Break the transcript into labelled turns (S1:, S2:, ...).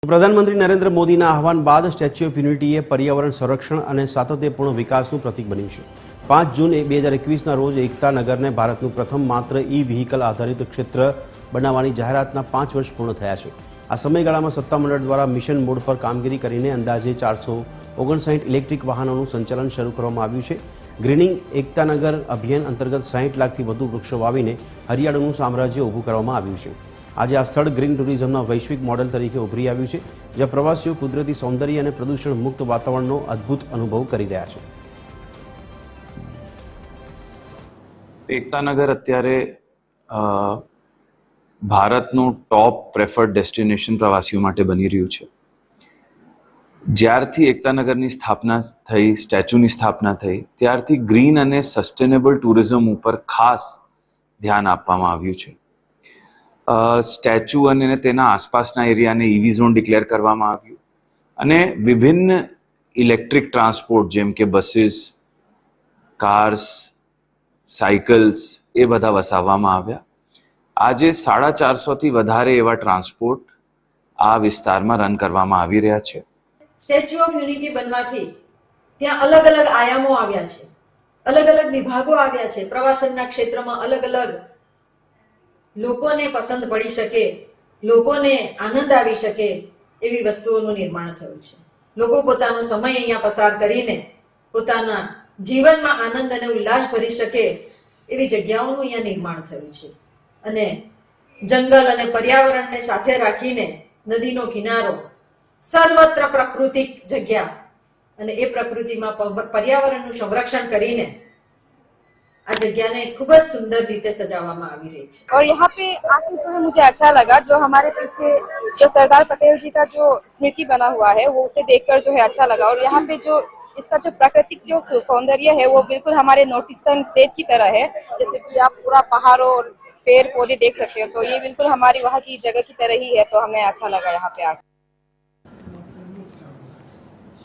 S1: પ્રધાનમંત્રી નરેન્દ્ર મોદીના આહવાન બાદ સ્ટેચ્યુ ઓફ યુનિટીએ પર્યાવરણ સંરક્ષણ અને સાતત્યપૂર્ણ વિકાસનું પ્રતીક બન્યું છે। 5 જૂન 2021ના રોજ એકતા નગરને ભારતનું પ્રથમ માત્ર વ્હીકલ આધારિત ક્ષેત્ર બનાવવાની જાહેરાતના 5 વર્ષ પૂર્ણ થયા છે। આ સમયગાળામાં સત્તામંડળ દ્વારા મિશન મોડ પર કામગીરી કરીને અંદાજે 459 ઇલેક્ટ્રિક વાહનોનું સંચાલન શરૂ કરવામાં આવ્યું છે। ગ્રીનિંગ એકતા નગર અભિયાન અંતર્ગત 60 લાખથી વધુ વૃક્ષો વાવીને હરિયાળીનું સામ્રાજ્ય ઊભું કરવામાં આવ્યું છે। આજે આ સ્થળ ગ્રીન ટુરિઝમના વૈશ્વિક મોડેલ તરીકે ઉભરી આવ્યું છે, જ્યાં પ્રવાસીઓ કુદરતી સૌંદર્ય અને પ્રદૂષણ મુક્ત વાતાવરણનો અદ્ભુત અનુભવ કરી રહ્યા છે।
S2: એકતા નગર અત્યારે ભારતનું ટોપ પ્રેફર્ડ ડેસ્ટિનેશન પ્રવાસીઓ માટે બની રહ્યું છે। જ્યારથી એકતા નગરની સ્થાપના થઈ, સ્ટેચ્યુની સ્થાપના થઈ, ત્યારથી ગ્રીન અને સસ્ટેનેબલ ટુરિઝમ ઉપર ખાસ ધ્યાન આપવામાં આવ્યું છે। સ્ટેચ્યુ અને તેના આસપાસના એરિયાને ઈવી ઝોન ડિક્લેર કરવામાં આવ્યું અને વિભિન્ન ઇલેક્ટ્રિક ટ્રાન્સપોર્ટ જેમ કે બસીસ, કાર્સ, સાયકલ્સ એ બધા વસાવવામાં આવ્યા। આજે 450થી વધારે એવા ટ્રાન્સપોર્ટ આ વિસ્તારમાં રન કરવામાં આવી રહ્યા છે।
S3: સ્ટેચ્યુ ઓફ યુનિટી બનવાથી ત્યાં અલગ અલગ આયામો આવ્યા છે, અલગ અલગ વિભાગો આવ્યા છે। પ્રવાસનના ક્ષેત્રમાં અલગ અલગ લોકોને પસંદ પડી શકે, લોકોને આનંદ આવી શકે એવી વસ્તુઓનું નિર્માણ થયું છે। લોકો પોતાનો સમય અહીંયા પસાર કરીને પોતાના જીવનમાં આનંદ અને ઉલ્લાસ ભરી શકે એવી જગ્યાઓનું અહીંયા નિર્માણ થયું છે અને જંગલ અને પર્યાવરણને સાથે રાખીને નદીનો કિનારો, સર્વત્ર પ્રાકૃતિક જગ્યા અને એ પ્રકૃતિમાં પર્યાવરણનું સંરક્ષણ કરીને आ जगह ने खूब सुंदर रीते सजावामा आवी रही है।
S4: और यहाँ पे आके जो है मुझे अच्छा लगा, जो हमारे पीछे जो सरदार पटेल जी का जो स्मृति बना हुआ है वो उसे देखकर जो है अच्छा लगा। और यहाँ पे जो इसका जो प्राकृतिक जो सौंदर्य है वो बिल्कुल हमारे नॉर्थ ईस्टर्न स्टेट की तरह है। जैसे कि आप पूरा पहाड़ों और पेड़ पौधे देख सकते हो, तो ये बिल्कुल हमारी वहाँ की जगह की तरह ही है। तो हमें अच्छा लगा यहाँ पे आके।